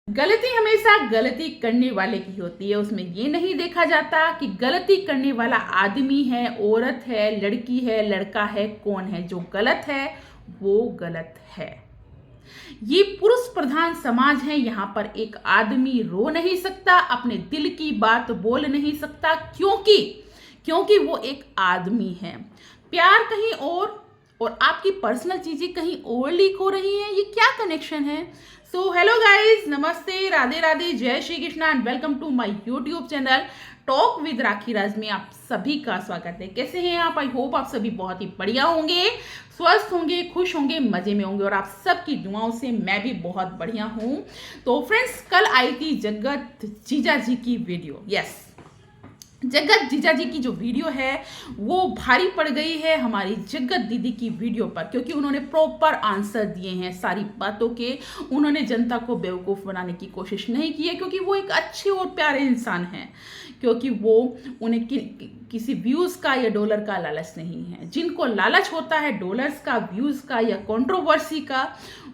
गलती हमेशा गलती करने वाले की होती है। उसमें ये नहीं देखा जाता कि गलती करने वाला आदमी है, औरत है, लड़की है, लड़का है, कौन है। जो गलत है वो गलत है। ये पुरुष प्रधान समाज है। यहाँ पर एक आदमी रो नहीं सकता, अपने दिल की बात बोल नहीं सकता, क्योंकि वो एक आदमी है। प्यार कहीं और आपकी पर्सनल चीजें कहीं और लीक हो रही हैं। ये क्या कनेक्शन है? सो हेलो गाइस, नमस्ते, राधे राधे, जय Shri Krishna and welcome to my YouTube channel talk with Rakhi Raj में आप सभी का स्वागत है। कैसे हैं आप? आई होप आप सभी बहुत ही बढ़िया होंगे, स्वस्थ होंगे, खुश होंगे, मजे में होंगे और आप सबकी दुआओं से मैं भी बहुत बढ़िया हूं। तो फ्रेंड्स, कल आई थी जगत जीजा जी की वीडियो। यस, जगत जीजा जी की जो वीडियो है वो भारी पड़ गई है हमारी जगत दीदी की वीडियो पर, क्योंकि उन्होंने प्रॉपर आंसर दिए हैं सारी बातों के। उन्होंने जनता को बेवकूफ़ बनाने की कोशिश नहीं की है, क्योंकि वो एक अच्छे और प्यारे इंसान हैं। क्योंकि वो उन्हें किसी व्यूज़ का या डॉलर का लालच नहीं है। जिनको लालच होता है डॉलर्स का, व्यूज़ का या कंट्रोवर्सी का,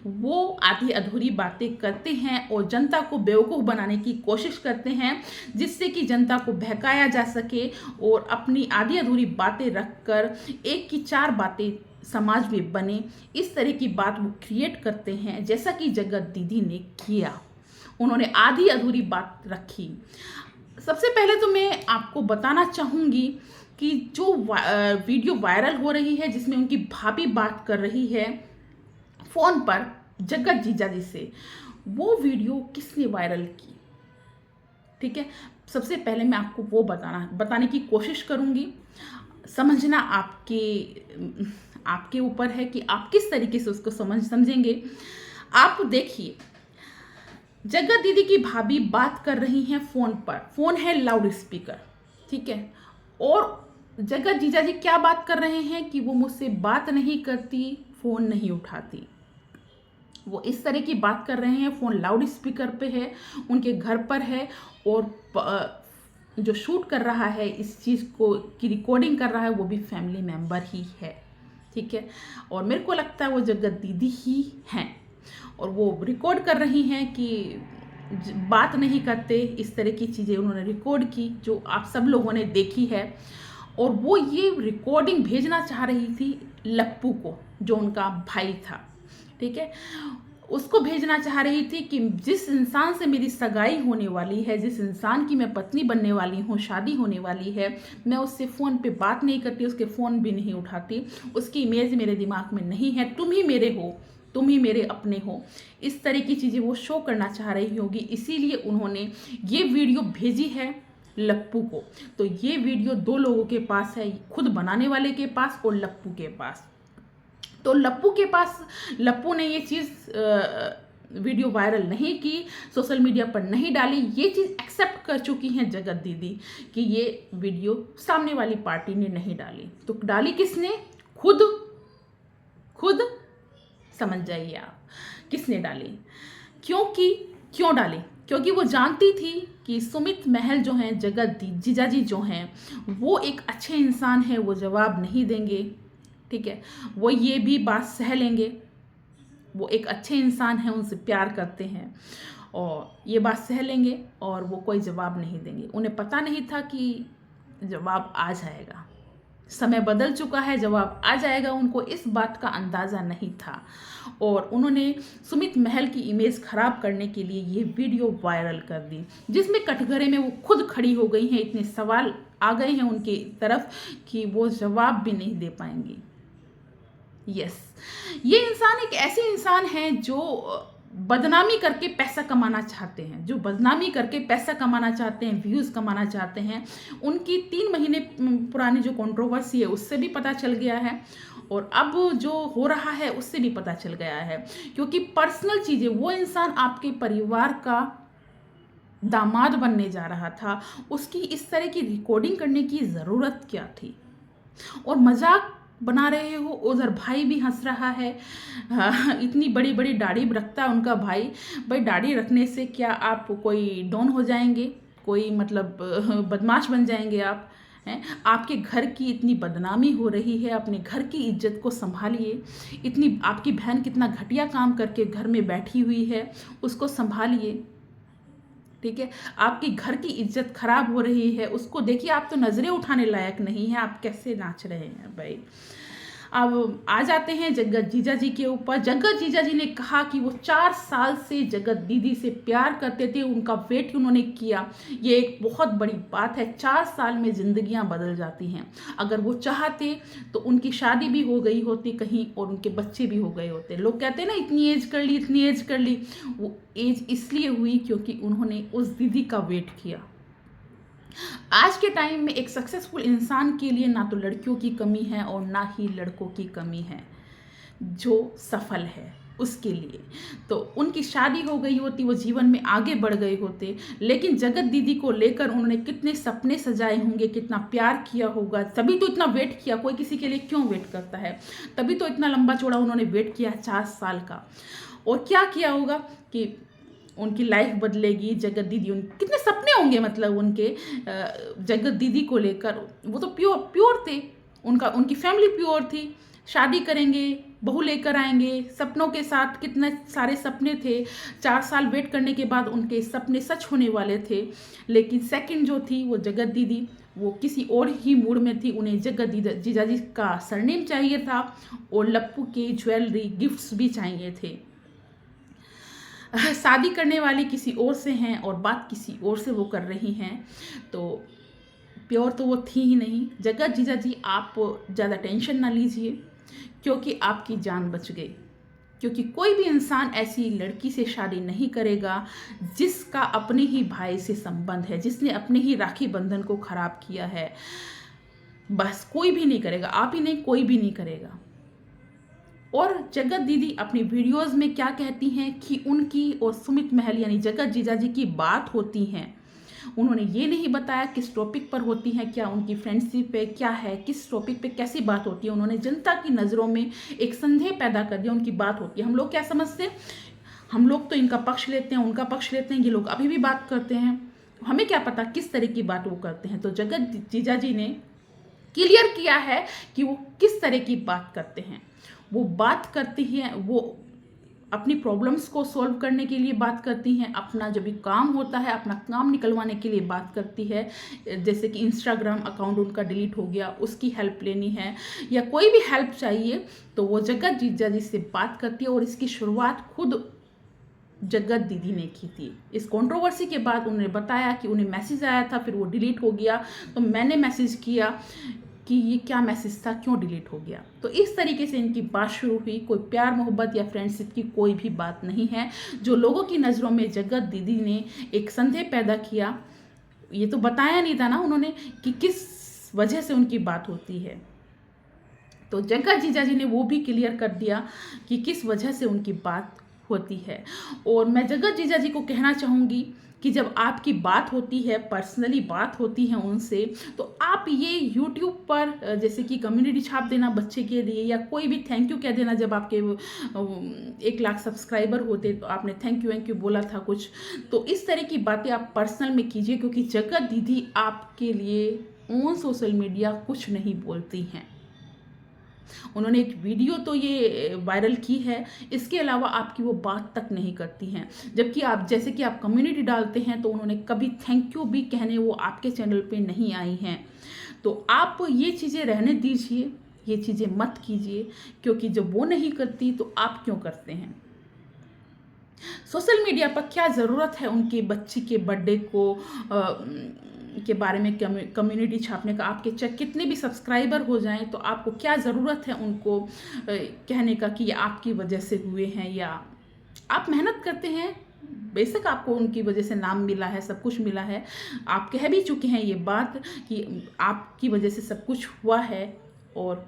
वो आधी अधूरी बातें करते हैं और जनता को बेवकूफ़ बनाने की कोशिश करते हैं, जिससे कि जनता को बहकाया जा सके और अपनी आधी अधूरी बातें रखकर एक की चार बातें समाज में बने, इस तरह की बात वो क्रिएट करते हैं। जैसा कि जगत दीदी ने किया, उन्होंने आधी अधूरी बात रखी। सबसे पहले तो मैं आपको बताना चाहूँगी कि जो वीडियो वायरल हो रही है, जिसमें उनकी भाभी बात कर रही है फ़ोन पर जगत जीजा जी से, वो वीडियो किसने वायरल की? ठीक है, सबसे पहले मैं आपको वो बताने की कोशिश करूँगी। समझना आपके ऊपर है कि आप किस तरीके से उसको समझेंगे। आप देखिए, जगत दीदी की भाभी बात कर रही हैं फ़ोन पर, फ़ोन है लाउड स्पीकर, ठीक है। और जगत जीजा जी क्या बात कर रहे हैं कि वो मुझसे बात नहीं करती, फ़ोन नहीं उठाती। वो इस तरह की बात कर रहे हैं। फ़ोन लाउड स्पीकर पे है, उनके घर पर है और जो शूट कर रहा है इस चीज़ को की रिकॉर्डिंग कर रहा है वो भी फैमिली मेम्बर ही है, ठीक है। और मेरे को लगता है वो जगत दीदी ही हैं और वो रिकॉर्ड कर रही हैं कि बात नहीं करते, इस तरह की चीज़ें उन्होंने रिकॉर्ड की जो आप सब लोगों ने देखी है। और वो ये रिकॉर्डिंग भेजना चाह रही थी लप्पू को, जो उनका भाई था, ठीक है। उसको भेजना चाह रही थी कि जिस इंसान से मेरी सगाई होने वाली है, जिस इंसान की मैं पत्नी बनने वाली हूँ, शादी होने वाली है, मैं उससे फ़ोन पे बात नहीं करती, उसके फ़ोन भी नहीं उठाती, उसकी इमेज मेरे दिमाग में नहीं है, तुम ही मेरे हो, तुम ही मेरे अपने हो। इस तरह की चीज़ें वो शो करना चाह रही होगी, इसीलिए उन्होंने ये वीडियो भेजी है लप्पू को। तो ये वीडियो दो लोगों के पास है, खुद बनाने वाले के पास और लप्पू के पास। तो लप्पू ने ये चीज़ वीडियो वायरल नहीं की, सोशल मीडिया पर नहीं डाली। ये चीज़ एक्सेप्ट कर चुकी हैं जगत दीदी कि ये वीडियो सामने वाली पार्टी ने नहीं डाली। तो डाली किसने? खुद समझ जाइए आप किसने डाली। क्यों डाली? क्योंकि वो जानती थी कि सुमित महल जो हैं, जगत जीजा जी जो हैं, वो एक अच्छे इंसान हैं, वो जवाब नहीं देंगे, ठीक है। वो ये भी बात सह लेंगे, वो एक अच्छे इंसान हैं, उनसे प्यार करते हैं और ये बात सह लेंगे और वो कोई जवाब नहीं देंगे। उन्हें पता नहीं था कि जवाब आ जाएगा, समय बदल चुका है, जवाब आ जाएगा। उनको इस बात का अंदाज़ा नहीं था और उन्होंने सुमित महल की इमेज खराब करने के लिए ये वीडियो वायरल कर दी, जिसमें कटघरे में वो खुद खड़ी हो गई हैं। इतने सवाल आ गए हैं उनकी तरफ कि वो जवाब भी नहीं दे पाएंगी। यस, ये इंसान एक ऐसे इंसान है जो बदनामी करके पैसा कमाना चाहते हैं, व्यूज़ कमाना चाहते हैं। उनकी 3 महीने पुरानी जो कंट्रोवर्सी है उससे भी पता चल गया है और अब जो हो रहा है उससे भी पता चल गया है, क्योंकि पर्सनल चीज़ें, वो इंसान आपके परिवार का दामाद बनने जा रहा था, उसकी इस तरह की रिकॉर्डिंग करने की ज़रूरत क्या थी? और मजाक बना रहे हो, उधर भाई भी हंस रहा है। इतनी बड़ी बड़ी दाढ़ी रखता है उनका भाई। भाई, दाढ़ी रखने से क्या आप कोई डॉन हो जाएंगे? कोई मतलब बदमाश बन जाएंगे आप? हैं, आपके घर की इतनी बदनामी हो रही है, अपने घर की इज्जत को संभालिए। इतनी आपकी बहन कितना घटिया काम करके घर में बैठी हुई है, उसको संभालिए। ठीक है, आपकी घर की इज्जत खराब हो रही है, उसको देखिए, आप तो नज़रें उठाने लायक नहीं हैं, आप कैसे नाच रहे हैं भाई। अब आ जाते हैं जगत जीजा जी के ऊपर। जगत जीजा जी ने कहा कि वो 4 साल से जगत दीदी से प्यार करते थे, उनका वेट उन्होंने किया। ये एक बहुत बड़ी बात है, 4 साल में ज़िंदगियां बदल जाती हैं। अगर वो चाहते तो उनकी शादी भी हो गई होती कहीं और उनके बच्चे भी हो गए होते। लोग कहते हैं ना, इतनी एज कर ली, इतनी एज कर ली। वो एज इसलिए हुई क्योंकि उन्होंने उस दीदी का वेट किया। आज के टाइम में एक सक्सेसफुल इंसान के लिए ना तो लड़कियों की कमी है और ना ही लड़कों की कमी है जो सफल है उसके लिए। तो उनकी शादी हो गई होती, वो जीवन में आगे बढ़ गए होते, लेकिन जगत दीदी को लेकर उन्होंने कितने सपने सजाए होंगे, कितना प्यार किया होगा, तभी तो इतना वेट किया। कोई किसी के लिए क्यों वेट करता है? तभी तो इतना लंबा चौड़ा उन्होंने वेट किया 4 साल का। और क्या किया होगा कि उनकी लाइफ बदलेगी, जगत दीदी, उन कितने सपने होंगे मतलब उनके जगत दीदी को लेकर। वो तो प्योर प्योर थे, उनकी फैमिली प्योर थी। शादी करेंगे, बहू लेकर आएंगे, सपनों के साथ, कितने सारे सपने थे। 4 साल वेट करने के बाद उनके सपने सच होने वाले थे। लेकिन सेकंड जो थी वो जगत दीदी, वो किसी और ही मूड में थी। उन्हें जगत जीजा जी का सरनेम चाहिए था और लप्पू के ज्वेलरी गिफ्ट्स भी चाहिए थे। शादी करने वाली किसी और से हैं और बात किसी और से वो कर रही हैं, तो प्योर तो वो थी ही नहीं। जगत जीजा जी, आप ज़्यादा टेंशन ना लीजिए क्योंकि आपकी जान बच गई। क्योंकि कोई भी इंसान ऐसी लड़की से शादी नहीं करेगा जिसका अपने ही भाई से संबंध है, जिसने अपने ही राखी बंधन को खराब किया है। बस कोई भी नहीं करेगा, आप ही नहीं, कोई भी नहीं करेगा। और जगत दीदी अपनी वीडियोस में क्या कहती हैं कि उनकी और सुमित महल यानी जगत जीजा जी की बात होती हैं। उन्होंने ये नहीं बताया किस टॉपिक पर होती हैं, क्या उनकी फ्रेंडशिप पे क्या है, किस टॉपिक पे कैसी बात होती है। उन्होंने जनता की नज़रों में एक संदेह पैदा कर दिया, उनकी बात होती है। हम लोग क्या समझते हैं, हम लोग तो इनका पक्ष लेते हैं, उनका पक्ष लेते हैं, ये लोग अभी भी बात करते हैं, हमें क्या पता किस तरह की बात वो करते हैं। तो जगत जीजा जी ने क्लियर किया है कि वो किस तरह की बात करते हैं। वो बात करती हैं, वो अपनी प्रॉब्लम्स को सॉल्व करने के लिए बात करती हैं, अपना जो भी काम होता है अपना काम निकलवाने के लिए बात करती है। जैसे कि इंस्टाग्राम अकाउंट उनका डिलीट हो गया, उसकी हेल्प लेनी है या कोई भी हेल्प चाहिए तो वो जगत जीजा जी से बात करती है। और इसकी शुरुआत खुद जगत दीदी ने की थी। इस कंट्रोवर्सी के बाद उन्होंने बताया कि उन्हें मैसेज आया था, फिर वो डिलीट हो गया, तो मैंने मैसेज किया कि ये क्या मैसेज था, क्यों डिलीट हो गया। तो इस तरीके से इनकी बात शुरू हुई। कोई प्यार मोहब्बत या फ्रेंडशिप की कोई भी बात नहीं है। जो लोगों की नज़रों में जगत दीदी ने एक संदेह पैदा किया, ये तो बताया नहीं था ना उन्होंने कि किस वजह से उनकी बात होती है। तो जगत जीजा जी ने वो भी क्लियर कर दिया कि किस वजह से उनकी बात होती है। और मैं जगत जीजा जी को कहना चाहूँगी कि जब आपकी बात होती है, पर्सनली बात होती है उनसे, तो आप ये यूट्यूब पर जैसे कि कम्युनिटी छाप देना बच्चे के लिए या कोई भी थैंक यू कह देना, जब आपके 1 लाख सब्सक्राइबर होते तो आपने थैंक यू बोला था कुछ, तो इस तरह की बातें आप पर्सनल में कीजिए। क्योंकि जगत दीदी आपके लिए ऑन सोशल मीडिया कुछ नहीं बोलती हैं। उन्होंने एक वीडियो तो ये वायरल की है, इसके अलावा आपकी वो बात तक नहीं करती हैं। जबकि आप जैसे कि आप कम्युनिटी डालते हैं तो उन्होंने कभी थैंक यू भी कहने वो आपके चैनल पे नहीं आई हैं। तो आप ये चीज़ें रहने दीजिए, ये चीज़ें मत कीजिए, क्योंकि जब वो नहीं करती तो आप क्यों करते हैं। सोशल मीडिया पर क्या ज़रूरत है उनके बच्चे के बर्थडे को के बारे में कम्युनिटी छापने का। आपके चाहे कितने भी सब्सक्राइबर हो जाएं तो आपको क्या ज़रूरत है उनको कहने का कि ये आपकी वजह से हुए हैं, या आप मेहनत करते हैं, बेशक आपको उनकी वजह से नाम मिला है, सब कुछ मिला है, आप कह भी चुके हैं ये बात कि आपकी वजह से सब कुछ हुआ है। और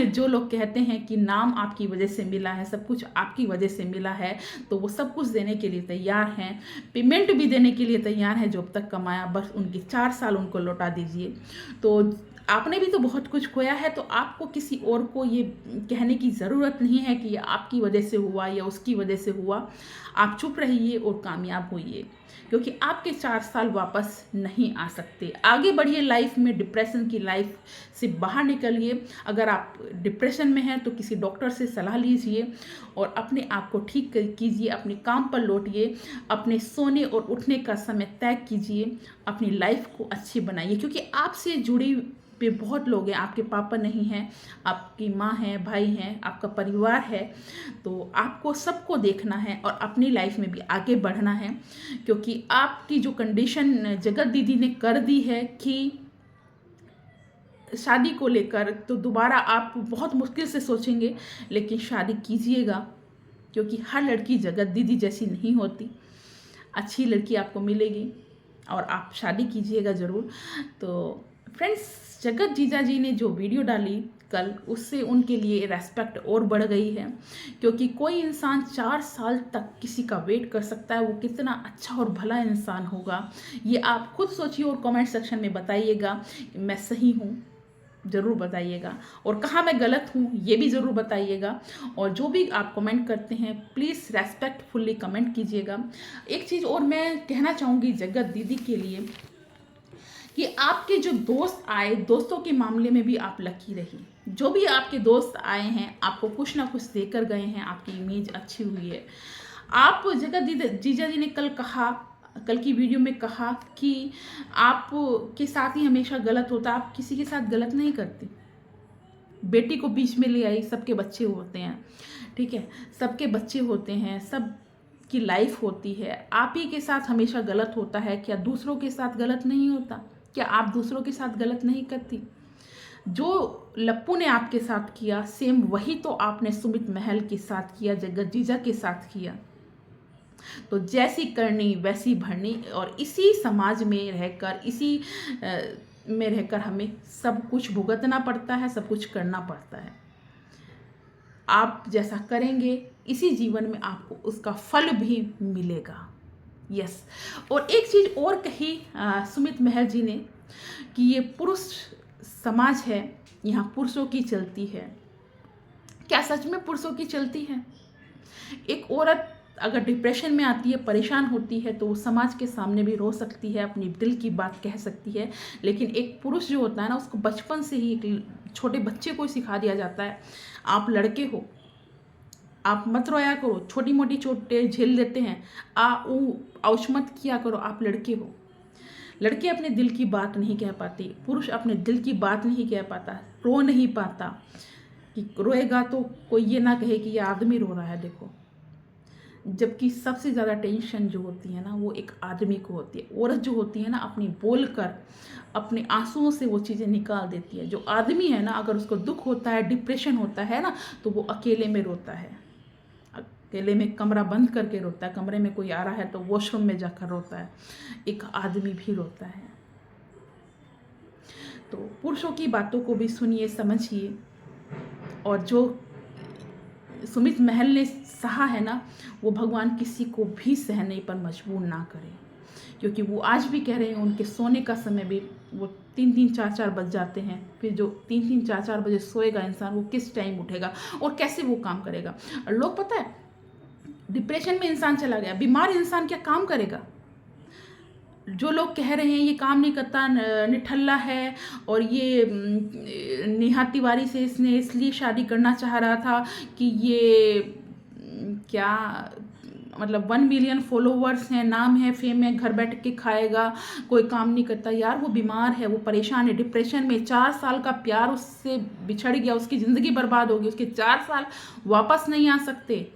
जो लोग कहते हैं कि नाम आपकी वजह से मिला है, सब कुछ आपकी वजह से मिला है, तो वो सब कुछ देने के लिए तैयार हैं, पेमेंट भी देने के लिए तैयार हैं। जो अब तक कमाया बस उनकी 4 साल उनको लौटा दीजिए। तो आपने भी तो बहुत कुछ खोया है, तो आपको किसी और को ये कहने की ज़रूरत नहीं है कि ये आपकी वजह से हुआ या उसकी वजह से हुआ। आप चुप रहिए और कामयाब होइए, क्योंकि आपके 4 साल वापस नहीं आ सकते। आगे बढ़िए लाइफ में, डिप्रेशन की लाइफ से बाहर निकलिए। अगर आप डिप्रेशन में हैं तो किसी डॉक्टर से सलाह लीजिए और अपने आप को ठीक कीजिए, अपने काम पर लौटिए, अपने सोने और उठने का समय तय कीजिए, अपनी लाइफ को अच्छी बनाइए, क्योंकि आपसे जुड़ी पे बहुत लोग हैं। आपके पापा नहीं हैं, आपकी माँ है, भाई हैं, आपका परिवार है, तो आपको सबको देखना है और अपनी लाइफ में भी आगे बढ़ना है। क्योंकि आपकी जो कंडीशन जगत दीदी ने कर दी है कि शादी को लेकर, तो दोबारा आप बहुत मुश्किल से सोचेंगे, लेकिन शादी कीजिएगा, क्योंकि हर लड़की जगत दीदी जैसी नहीं होती। अच्छी लड़की आपको मिलेगी और आप शादी कीजिएगा ज़रूर। तो फ्रेंड्स, जगत जीजा जी ने जो वीडियो डाली कल, उससे उनके लिए रेस्पेक्ट और बढ़ गई है, क्योंकि कोई इंसान 4 साल तक किसी का वेट कर सकता है, वो कितना अच्छा और भला इंसान होगा। ये आप खुद सोचिए और कमेंट सेक्शन में बताइएगा कि मैं सही हूँ, ज़रूर बताइएगा, और कहाँ मैं गलत हूँ ये भी ज़रूर बताइएगा। और जो भी आप कमेंट करते हैं प्लीज़ रेस्पेक्टफुल्ली कमेंट कीजिएगा। एक चीज़ और मैं कहना चाहूँगी जगत दीदी के लिए कि आपके जो दोस्त आए, दोस्तों के मामले में भी आप लकी रही। जो भी आपके दोस्त आए हैं आपको कुछ ना कुछ देकर गए हैं, आपकी इमेज अच्छी हुई है। आप जगत जीजा जी ने कल की वीडियो में कहा कि आप के साथ ही हमेशा गलत होता, आप किसी के साथ गलत नहीं करती। बेटी को बीच में ले आई, सबके बच्चे होते हैं, ठीक है, सबके बच्चे होते हैं, सब की लाइफ होती है। आप ही के साथ हमेशा गलत होता है क्या दूसरों के साथ गलत नहीं होता? क्या आप दूसरों के साथ गलत नहीं करती? जो लप्पू ने आपके साथ किया सेम वही तो आपने सुमित महल के साथ किया, जगत जीजा के साथ किया। तो जैसी करनी वैसी भरनी, और इसी समाज में रहकर, इसी में रहकर हमें सब कुछ भुगतना पड़ता है, सब कुछ करना पड़ता है। आप जैसा करेंगे इसी जीवन में आपको उसका फल भी मिलेगा। यस। और एक चीज़ और कही सुमित महल जी ने कि ये पुरुष समाज है, यहाँ पुरुषों की चलती है। क्या सच में पुरुषों की चलती है? एक औरत अगर डिप्रेशन में आती है, परेशान होती है, तो वो समाज के सामने भी रो सकती है, अपनी दिल की बात कह सकती है। लेकिन एक पुरुष जो होता है ना, उसको बचपन से ही एक छोटे बच्चे को सिखा दिया जाता है, आप लड़के हो, आप मत रोया करो, छोटी मोटी चोटें झेल लेते हैं, औच मत किया करो, आप लड़के हो। लड़के अपने दिल की बात नहीं कह पाते, पुरुष अपने दिल की बात नहीं कह पाता, रो नहीं पाता, कि रोएगा तो कोई ये ना कहे कि ये आदमी रो रहा है देखो। जबकि सबसे ज़्यादा टेंशन जो होती है ना, वो एक आदमी को होती है। औरत जो होती है ना, अपनी बोल कर अपने आंसुओं से वो चीज़ें निकाल देती है। जो आदमी है ना, अगर उसको दुख होता है, डिप्रेशन होता है ना, तो वो अकेले में रोता है, अकेले में कमरा बंद करके रोता है। कमरे में कोई आ रहा है तो वॉशरूम में जाकर रोता है। एक आदमी भी रोता है। तो पुरुषों की बातों को भी सुनिए, समझिए, और जो सुमित महल ने सहा है ना, वो भगवान किसी को भी सहने पर मजबूर ना करे, क्योंकि वो आज भी कह रहे हैं उनके सोने का समय भी वो 3-3 4-4 बज जाते हैं। फिर जो 3-3 4-4 बजे सोएगा इंसान, वो किस टाइम उठेगा और कैसे वो काम करेगा? और लोग पता है, डिप्रेशन में इंसान चला गया, बीमार इंसान क्या काम करेगा? जो लोग कह रहे हैं ये काम नहीं करता, निठल्ला है, और ये नेहा तिवारी से इसने इसलिए शादी करना चाह रहा था कि ये क्या मतलब 1 मिलियन फॉलोवर्स हैं, नाम है, फेम है, घर बैठ के खाएगा, कोई काम नहीं करता। यार वो बीमार है, वो परेशान है, डिप्रेशन में, 4 साल का प्यार उससे बिछड़ गया, उसकी ज़िंदगी बर्बाद होगी, उसके 4 साल वापस नहीं आ सकते।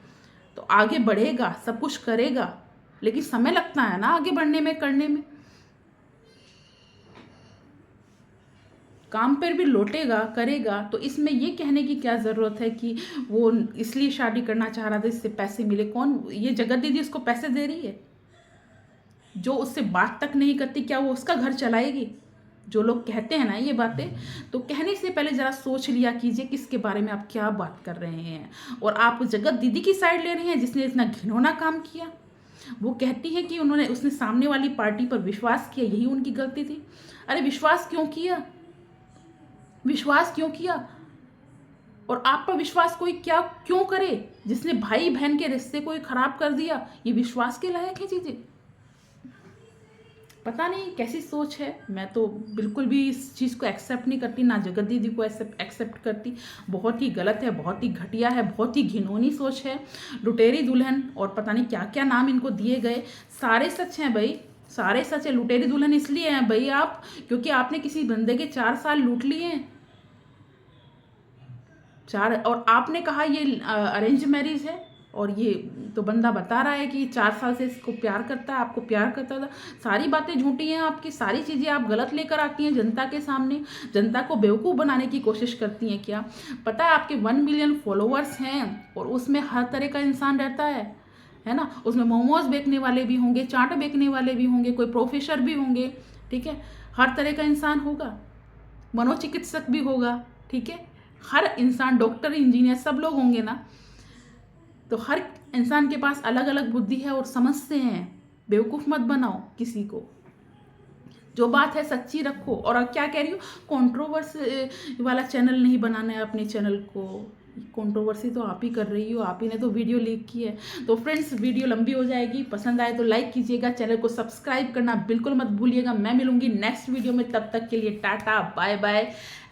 तो आगे बढ़ेगा, सब कुछ करेगा, लेकिन समय लगता है ना आगे बढ़ने में, करने में। काम पर भी लौटेगा, करेगा। तो इसमें ये कहने की क्या ज़रूरत है कि वो इसलिए शादी करना चाह रहा था इससे पैसे मिले? कौन, ये जगत दीदी उसको पैसे दे रही है? जो उससे बात तक नहीं करती, क्या वो उसका घर चलाएगी? जो लोग कहते हैं ना ये बातें, तो कहने से पहले ज़रा सोच लिया कीजिए किसके बारे में आप क्या बात कर रहे हैं। और आप जगत दीदी की साइड ले रहे हैं जिसने इतना घिनौना काम किया। वो कहती है कि उसने सामने वाली पार्टी पर विश्वास किया, यही उनकी गलती थी। अरे विश्वास क्यों किया? विश्वास क्यों किया? और आप पर विश्वास कोई क्या क्यों करे? जिसने भाई बहन के रिश्ते को ही खराब कर दिया, ये विश्वास के लायक है चीजें? पता नहीं कैसी सोच है। मैं तो बिल्कुल भी इस चीज़ को एक्सेप्ट नहीं करती, ना जगत दीदी को एक्सेप्ट करती। बहुत ही गलत है, बहुत ही घटिया है, बहुत ही घिनौनी सोच है। लुटेरी दुल्हन और पता नहीं क्या क्या नाम इनको दिए गए, सारे सच हैं भाई, सारे सच है। लुटेरी दुल्हन इसलिए हैं भाई आप, क्योंकि आपने किसी बंदे के 4 साल लूट लिए हैं। और आपने कहा ये अरेंज मैरिज है, और ये तो बंदा बता रहा है कि 4 साल से इसको प्यार करता है, आपको प्यार करता था। सारी बातें झूठी हैं आपकी, सारी चीज़ें आप गलत लेकर आती हैं जनता के सामने, जनता को बेवकूफ़ बनाने की कोशिश करती हैं। क्या पता है आपके 1 मिलियन फॉलोअर्स हैं और उसमें हर तरह का इंसान रहता है ना। उसमें मोमोज बेचने वाले भी होंगे, चाट बेचने वाले भी होंगे, कोई प्रोफेसर भी होंगे, ठीक है, हर तरह का इंसान होगा, मनोचिकित्सक भी होगा, ठीक है, हर इंसान, डॉक्टर, इंजीनियर, सब लोग होंगे ना। तो हर इंसान के पास अलग अलग बुद्धि है और समझते हैं। बेवकूफ़ मत बनाओ किसी को, जो बात है सच्ची रखो। और अब क्या कह रही हो, कंट्रोवर्सी वाला चैनल नहीं बनाना है अपने चैनल को। कंट्रोवर्सी तो आप ही कर रही हो, आप ही ने तो वीडियो लीक की है। तो फ्रेंड्स, वीडियो लंबी हो जाएगी, पसंद आए तो लाइक कीजिएगा, चैनल को सब्सक्राइब करना बिल्कुल मत भूलिएगा। मैं मिलूंगी नेक्स्ट वीडियो में, तब तक के लिए tata bye bye,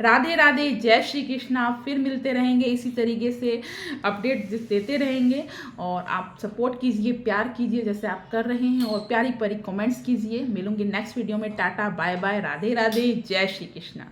Radhe Radhe, जय श्री कृष्णा। फिर मिलते रहेंगे, इसी तरीके से अपडेट देते रहेंगे। और आप सपोर्ट कीजिए, प्यार कीजिए जैसे आप कर रहे हैं, और प्यारी प्यारी कमेंट्स कीजिए। मिलूंगी नेक्स्ट वीडियो में, tata bye bye, Radhe Radhe, जय श्री कृष्णा।